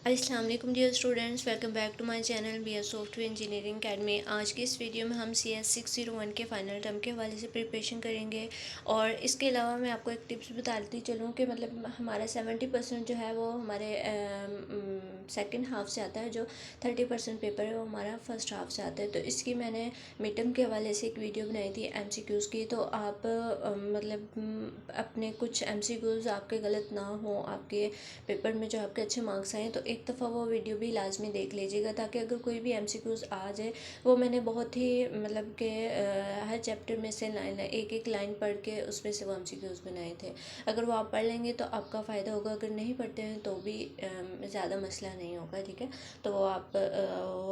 अस्सलाम वालेकुम dear students, welcome back to my channel B S software engineering academy. आज की इस वीडियो में हम CS601 के फाइनल टर्म के हवाले से प्रिपरेशन करेंगे। और इसके अलावा मैं आपको एक टिप्स बताती चलूँ कि मतलब हमारा 70% जो है वो हमारे सेकंड हाफ से आता है, जो 30% पेपर है वो हमारा फर्स्ट हाफ से आता है। तो इसकी मैंने मिड टर्म के हवाले से एक वीडियो बनाई थी MCQs की। तो आप अपने कुछ MCQs आपके गलत ना हो, आपके पेपर में जो आपके अच्छे मार्क्स आए, तो एक दफ़ा वो वीडियो भी लाजमी देख लीजिएगा, ताकि अगर कोई भी MCQs आ जाए, वो मैंने बहुत ही मतलब कि हर चैप्टर में से एक एक लाइन पढ़ के उसमें से वो MCQs बनाए थे। अगर वो आप पढ़ लेंगे तो आपका फ़ायदा होगा, अगर नहीं पढ़ते हैं तो भी ज़्यादा मसला नहीं होगा, ठीक है। तो वो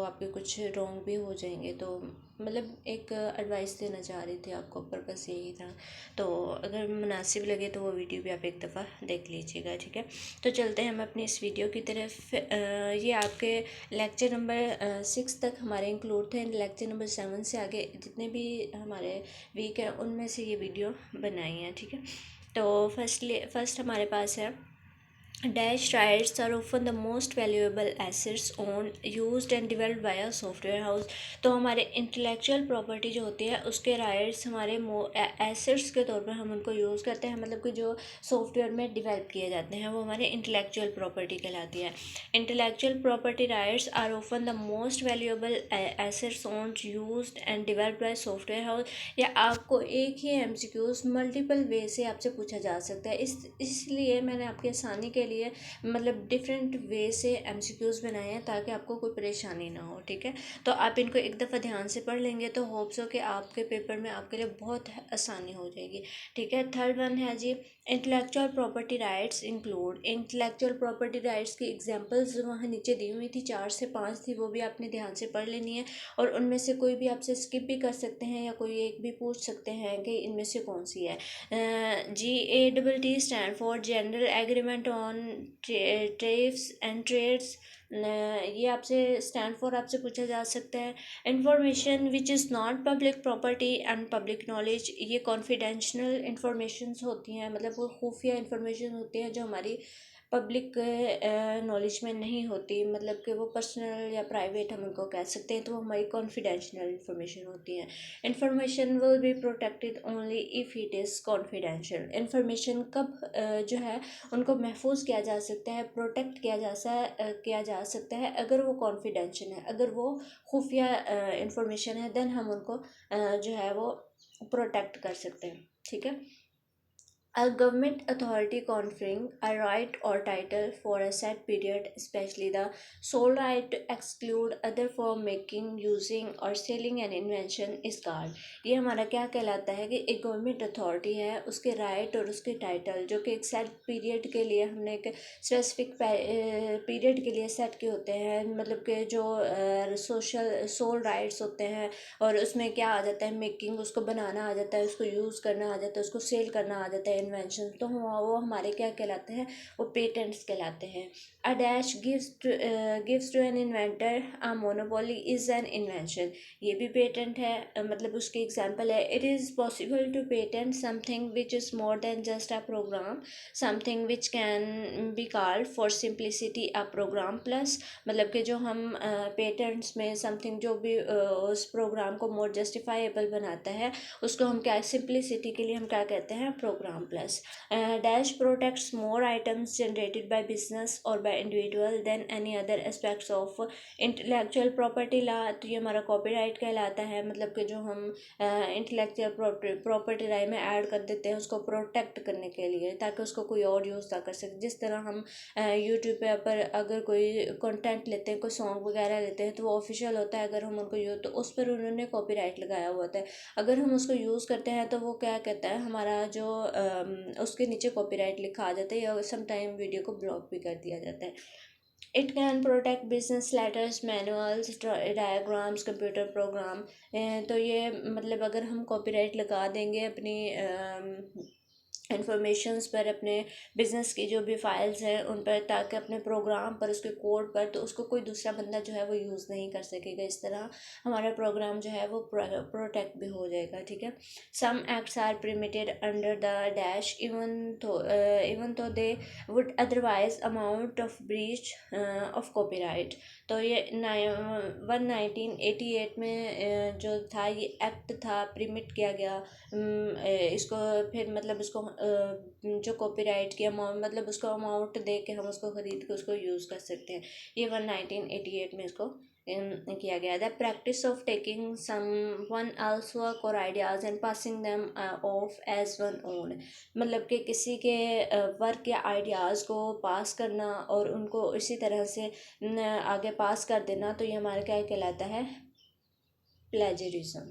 आपके कुछ रॉन्ग भी हो जाएंगे। तो मतलब एक एडवाइस देना चाह रही थी आपको, पर्पस यही था। तो अगर मुनासिब लगे तो वो वीडियो भी आप एक दफ़ा देख लीजिएगा, ठीक है। तो चलते हैं हम अपनी इस वीडियो की तरफ। ये आपके लेक्चर नंबर 6 तक हमारे इंक्लूड थे। लेक्चर नंबर 7 से आगे जितने भी हमारे वीक हैं उनमें से ये वीडियो बनाई है, ठीक है। तो फर्स्ट हमारे पास है Dash rights are often the most valuable assets owned, used and developed by a software house। तो हमारे इंटेलेक्चुअल प्रॉपर्टी जो होती है उसके राइट्स हमारे एसेट्स के तौर पर हम उनको यूज़ करते हैं, मतलब कि जो सॉफ्टवेयर में डिवेल्प किए जाते हैं वो हमारे इंटेलेक्चुअल प्रॉपर्टी कहलाती है। Intellectual property rights are often the most valuable assets owned, used and developed by software house. या आपको एक ही MCQs मल्टीपल वे से आपसे पूछा जा सकता है, इसलिए मैंने आपकी आसानी के लिए मतलब डिफरेंट वे से MCQs बनाए हैं, ताकि आपको कोई परेशानी ना हो, ठीक है। तो आप इनको एक दफ़ा ध्यान से पढ़ लेंगे तो होप्स हो कि आपके पेपर में आपके लिए बहुत आसानी हो जाएगी, ठीक है। थर्ड वन है जी, intellectual property rights include. Intellectual property rights की एग्जांपल्स वहाँ नीचे दी हुई थी, 4 से 5 थी, वो भी आपने ध्यान से पढ़ लेनी है। और उनमें से कोई भी आपसे स्किप भी कर सकते हैं, या कोई एक भी पूछ सकते हैं कि इनमें से कौन सी है। GATT stand for general agreement on tariffs and trades. ये आपसे स्टैंड फॉर आपसे पूछा जा सकता है। Information which is not public property and public knowledge. ये कॉन्फिडेंशियल इंफॉर्मेशंस होती हैं, मतलब वो खुफिया इंफॉर्मेशन होती हैं जो हमारी पब्लिक नॉलेज में नहीं होती, मतलब कि वो पर्सनल या प्राइवेट हम उनको कह सकते हैं, तो वो हमारी कॉन्फिडेंशियल इंफॉर्मेशन होती है। Information will be protected only if it is confidential. Information कब जो है उनको महफूज किया जा सकता है, प्रोटेक्ट किया जा सकता है, अगर वो कॉन्फिडेंशियल है, अगर वो खुफिया इंफॉर्मेशन है, देन हम उनको जो है वो प्रोटेक्ट कर सकते हैं, ठीक है। A government authority conferring a right or title for a set period, especially the sole right to exclude other from making, using or selling an invention, is called। ये हमारा क्या कहलाता है कि एक गवर्नमेंट अथॉरिटी है, उसके राइट और उसके टाइटल जो कि एक सेट पीरियड के लिए हमने एक स्पेसिफिक पीरियड के लिए सेट किए होते हैं, मतलब कि जो सोल राइट्स होते हैं, और उसमें क्या आ जाता है, मेकिंग, उसको बनाना आ जाता है, उसको यूज़ करना आ जाता है, उसको सेल करना आ जाता है, इन्वेंशन, तो वो हमारे क्या कहलाते हैं, वो पेटेंट्स कहलाते हैं। A dash gives to an inventor a monopoly is an invention. ये भी पेटेंट है, मतलब उसकी एग्जांपल है। It is possible to patent something which is more than just a program, something which can be called for simplicity a program plus. मतलब कि जो हम पेटेंट्स में समथिंग जो भी उस प्रोग्राम को मोर जस्टिफाइबल बनाता है, उसको हम क्या, सिंप्लिसिटी के लिए हम क्या कहते हैं, programme plus. Dash protects more items generated by business और by individual than any other aspects of intellectual property law. तो ये हमारा कॉपीराइट कहलाता है, मतलब कि जो हम इंटेलेक्चुअल प्रॉपर्टी राइट में ऐड कर देते हैं उसको प्रोटेक्ट करने के लिए, ताकि उसको कोई और यूज़ ना कर सके। जिस तरह हम यूट्यूब पे पर अगर कोई कंटेंट लेते हैं, कोई सॉन्ग वगैरह लेते हैं, तो वो ऑफिशियल होता है, अगर हम उनको यूज़, तो उस पर उन्होंने कॉपीराइट लगाया हुआ होता है। अगर हम उसको यूज़ करते हैं तो वो क्या कहता है, हमारा जो उसके नीचे कॉपीराइट लिखा आ जाता है, या समटाइम वीडियो को ब्लॉक भी कर दिया जाता है। It can protect business letters, manuals, diagrams, computer program. तो ये मतलब अगर हम कॉपीराइट लगा देंगे अपनी इंफॉर्मेशंस पर, अपने बिजनेस की जो भी फाइल्स हैं उन पर, ताकि अपने प्रोग्राम पर, उसके कोड पर, तो उसको कोई दूसरा बंदा जो है वो यूज़ नहीं कर सकेगा। इस तरह हमारा प्रोग्राम जो है वो प्रोटेक्ट भी हो जाएगा, ठीक है। Some acts are permitted under the dash even though they would otherwise amount of breach of copyright. तो ये 1988 में जो था ये एक्ट था, परमिट किया गया इसको। फिर मतलब इसको जो कॉपीराइट की अमाउंट, मतलब उसको अमाउंट दे के हम उसको ख़रीद के उसको यूज़ कर सकते हैं। ये 1988 में इसको किया गया। The practice of taking someone else work और ideas and passing them off as one own, मतलब कि किसी के वर्क या आइडियाज़ को पास करना और उनको इसी तरह से आगे पास कर देना, तो ये हमारा क्या कहलाता है, plagiarism.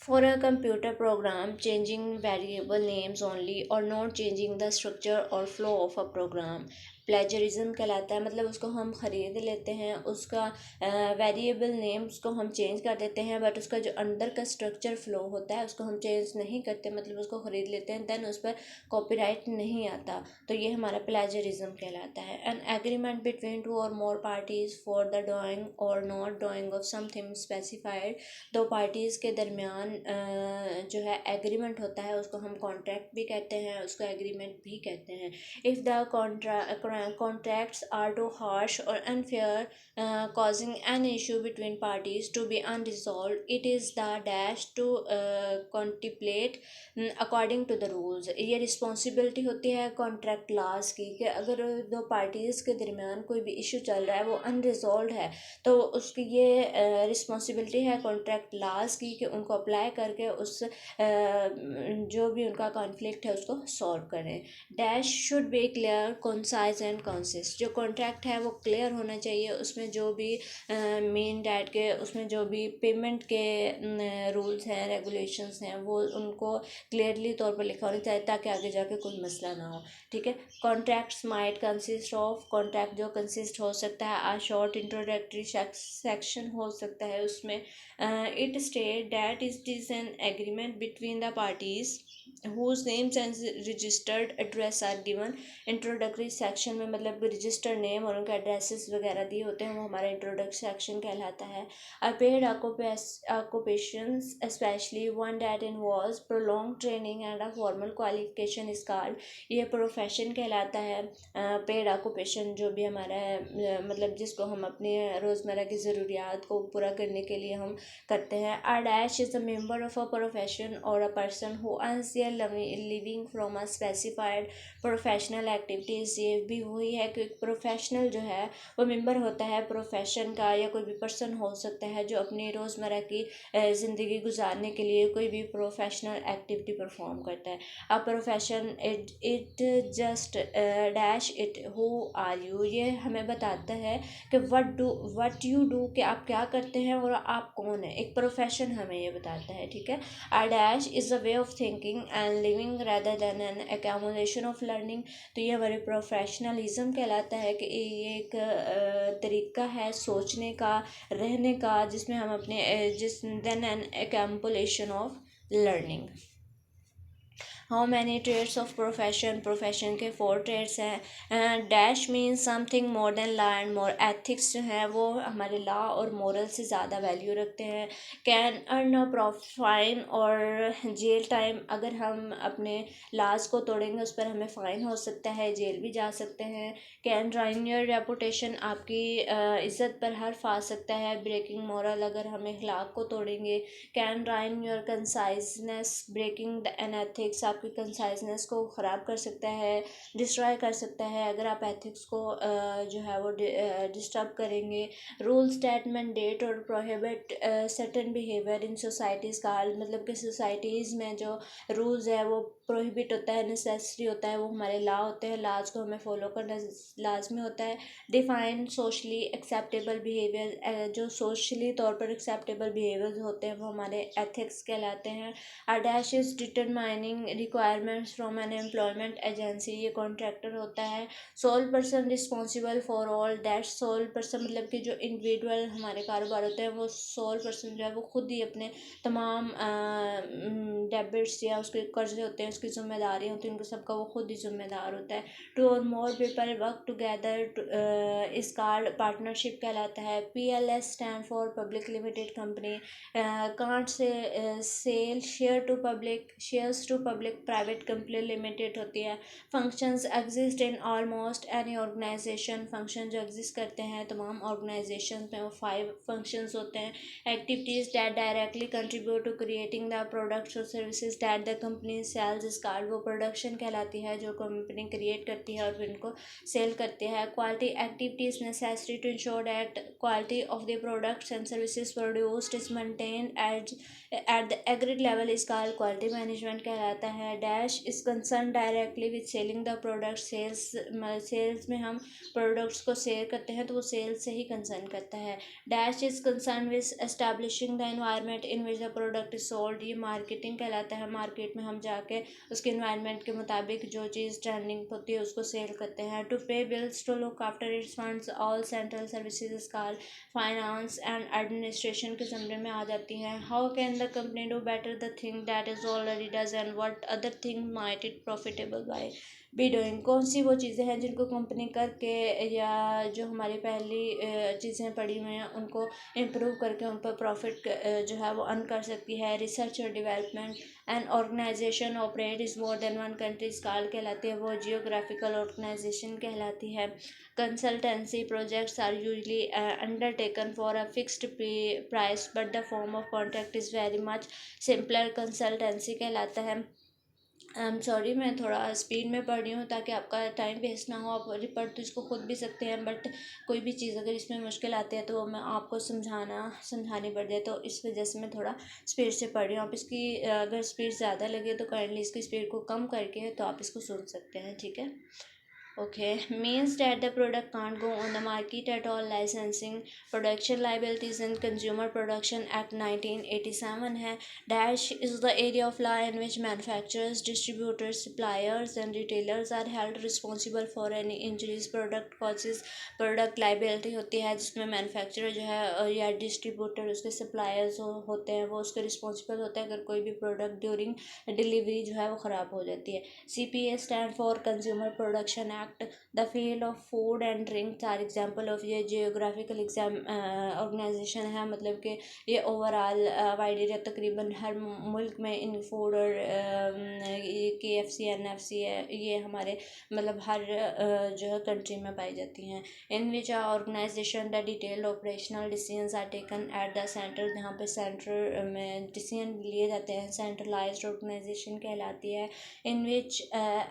For a computer program, changing variable names only or not changing the structure or flow of a program plagiarism कहलाता है। मतलब उसको हम ख़रीद लेते हैं, उसका वेरिएबल नेम्स को हम चेंज कर देते हैं, बट उसका जो अंदर का स्ट्रक्चर फ्लो होता है उसको हम चेंज नहीं करते, मतलब उसको ख़रीद लेते हैं, देन उस पर कॉपीराइट नहीं आता, तो ये हमारा प्लेजरिज्म कहलाता है। एन एग्रीमेंट बिटवीन टू और मोर पार्टीज़ फॉर द ड्राइंग और not drying of something specified, दो पार्टीज़ के दरमियान जो है एग्रीमेंट होता है, उसको हम कॉन्ट्रैक्ट भी कहते हैं, उसको एग्रीमेंट भी कहते हैं। If the contracts are too harsh or unfair, causing an issue between parties to be unresolved, it is the dash to contemplate according to the rules। ये रिस्पॉन्सिबिलिटी होती है कॉन्ट्रैक्ट लॉज की, कि अगर दो पार्टीज़ के दरमियान कोई भी इशू चल रहा है, वो अनरिजॉल्व है, तो उसकी ये रिस्पॉन्सिबिलिटी है कॉन्ट्रैक्ट लॉज की कि उनको अप्लाई करके उस जो भी उनका कॉन्फ्लिक्ट है उसको सॉल्व करें। Dash should be clear, concise and consist. जो कॉन्ट्रैक्ट है वो क्लियर होना चाहिए, उसमें जो भी मेन डैट के उसमें जो भी पेमेंट के रूल्स हैं, रेगुलेशंस हैं, वो उनको क्लियरली तौर पर लिखा होना चाहिए, ताकि आगे जाके कोई मसला ना हो, ठीक है। Contracts might consist of, contract जो कंसिस्ट हो सकता है, आ शॉर्ट इंट्रोडक्टरी सेक्शन हो सकता है उसमें। It state that is an agreement between the parties whose names and registered address are given। Introductory section में मतलब रजिस्टर्ड नेम और उनके एड्रेसेस वगैरह दिए होते हैं, वो हमारा इंट्रोडक्टरी सेक्शन कहलाता है। Paid occupations especially one that involves prolonged training and a formal qualification is called, ये प्रोफेशन कहलाता है। पेड ऑक्यूपेशन जो भी हमारा है, मतलब जिसको हम अपने रोज़मर्रा की ज़रूरियात को पूरा करने के लिए हम करते हैं। A dash is a member of a profession और a person who earns their living from a specified professional activities. ये भी वही है कि प्रोफेशनल जो है वो मेंबर होता है प्रोफेशन का, या कोई भी पर्सन हो सकता है जो अपनी रोज़मर्रा की ज़िंदगी गुजारने के लिए कोई भी प्रोफेशनल एक्टिविटी परफॉर्म करता है। A profession it just dash it who are you, ये हमें बताता है कि वट यू डू, कि आप क्या करते हैं और आप कौन है। एक प्रोफेशन हमें ये बताता है, ठीक है। अ dash is a way of thinking and living rather than an accumulation of learning। तो ये हमारे प्रोफेशनलिज्म कहलाता है कि ये एक तरीका है सोचने का, रहने का, जिसमें हम अपने जिस than an accumulation of learning। How many trades of profession, profession के 4 ट्रेड्स हैं। Dash means something more than law and more, ethics जो है वो हमारे लॉ और मोरल से ज़्यादा वैल्यू रखते हैं। कैन अर्न अ फाइन और जेल टाइम, अगर हम अपने लॉज को तोड़ेंगे उस पर हमें फ़ाइन हो सकता है, जेल भी जा सकते हैं। कैन ड्राइन योर रेपुटेशन, आपकी इज़्ज़त पर हर्फ आ सकता है। ब्रेकिंग मॉरल, अगर हम अखलाक को तोड़ेंगे। Can drain your consciousness, breaking the an ethics, आपकी कंसाइजनेस को ख़राब कर सकता है, डिस्ट्रॉय कर सकता है अगर आप एथिक्स को जो है वो डिस्टर्ब करेंगे। रूल्स दैट मैंडेट और prohibit certain behaviour in societies का, मतलब कि सोसाइटीज़ में जो रूल्स है वो प्रोहिबिट होता है, नेसेसरी होता है, वो हमारे लॉ होते हैं, लॉज को हमें फॉलो करना लाजमी होता है। डिफाइन सोशली एक्सेप्टेबल बिहेवियर, जो सोशली तौर पर एक्सेप्टेबल बिहेवियर्स होते हैं वो हमारे एथिक्स कहलाते हैं। A dash is determining requirements from an employment agency, ये कॉन्ट्रैक्टर होता है। Sole person responsible for all that, sole person मतलब कि जो इंडिविजुअल हमारे कारोबार होते हैं वो सोल पर्सन जो है वो खुद ही अपने तमाम डेबिट्स या उसके कर्जे होते हैं इंजीनियर्स की जिम्मेदारी होती है, उनको सबका वो खुद ही जिम्मेदार होता है। टू और more people work together is called partnership कहलाता है। PLS stand for public limited company. Can't say sell shares to public private company limited होती है। Functions exist in almost any organisation. Function जो एग्जिस्ट करते हैं तमाम organisation में, वो 5 फंक्शंस होते हैं। Activities that directly contribute to creating the products और services that the company sells is called, वो प्रोडक्शन कहलाती है जो कंपनी क्रिएट करती है और फिर इनको सेल करती है। Quality activities necessary to ensure that quality of the products and services produced is maintained at the agreed level is called quality management कहलाता है। Dash is concern directly with selling the product. Sales में हम products को cell करते हैं तो वो sales से ही कंसर्न करता है। Dash is concern with establishing the environment in which the product is sold, ये मार्केटिंग कहलाता है। मार्केट में हम जाके उसके एनवायरनमेंट के मुताबिक जो चीज़ ट्रेंडिंग होती है उसको सेल करते हैं। To pay bills to look after its funds all central services call finance and administration के ज़मरे में आ जाती हैं। How can the company do better the thing that is already does and what other thing might it profitable by be doing, कौन सी वो चीज़ें हैं जिनको कंपनी करके या जो हमारी पहली चीज़ें पड़ी हुई हैं उनको इम्प्रूव करके उन पर प्रॉफिट जो है वो अर्न कर सकती है। रिसर्च और development and organisation operate is more than one country is called कहलाती है, वो जियोग्राफिकल ऑर्गेनाइजेशन कहलाती है। Consultancy projects are usually undertaken for a fixed price but the form of contract is very much simpler, consultancy कहलाता है। I am sorry, मैं थोड़ा speed में पढ़ रही हूँ ताकि आपका टाइम वेस्ट ना हो। आप पढ़ तो इसको खुद भी सकते हैं, बट कोई भी चीज़ अगर इसमें मुश्किल आती है तो मैं आपको समझानी पड़ जाए, तो इस वजह से मैं थोड़ा स्पीड से पढ़ रही हूँ। आप इसकी अगर स्पीड ज़्यादा लगे तो काइंडली इसकी स्पीड को कम करके तो आप इसको सुन सकते हैं, ठीक है। Okay, means that the product can't go on the market at all. Licensing, Production Liabilities and Consumer Production Act 1987 है। Dash is the area of law in which manufacturers, distributors, suppliers and retailers are held responsible for any injuries product causes। Product liability होती है जिसमें manufacturer जो है या distributor उसके suppliers होते हैं वो उसके responsible होते हैं अगर कोई भी product during delivery जो है वो ख़राब हो जाती है। CPA stand for Consumer Production Act। The field of food and drinks are example of, ये जियोग्राफिकल एग्जाम ऑर्गेनाइजेशन है, मतलब कि ये ओवरऑल वाइड एरिया तकरीबन हर मुल्क में इन फूड और KFC NFC है, ये हमारे मतलब हर जो है कंट्री में पाई जाती हैं। In which organisation the detailed operational decisions are taken at the centre, जहाँ पे सेंटर में डिसीजन लिए जाते हैं, सेंट्रलाइज्ड ऑर्गेनाइजेशन कहलाती है। In which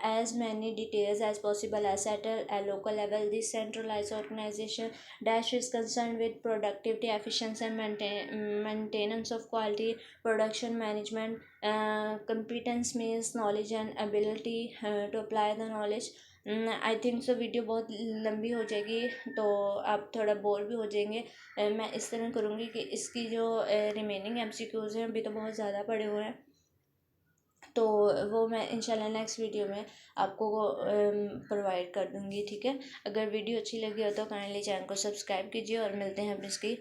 as many details as possible are settled at local level. This centralized organization dash is concerned with productivity, efficiency and maintenance of quality, production management. Competence means knowledge and ability to apply the knowledge. I think so video बहुत लंबी हो जाएगी तो आप थोड़ा bore भी हो जाएंगे। मैं इस तरह करूँगी कि इसकी जो रिमेनिंग MCQs हैं अभी तो बहुत ज़्यादा पड़े हुए हैं, तो वो मैं इंशाल्लाह नेक्स्ट वीडियो में आपको प्रोवाइड कर दूँगी, ठीक है। अगर वीडियो अच्छी लगी हो तो काइंडली चैनल को सब्सक्राइब कीजिए और मिलते हैं अपनी इसकी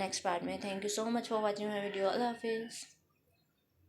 नेक्स्ट पार्ट में। Thank you so much for watching my video. अल्लाह हाफिज़।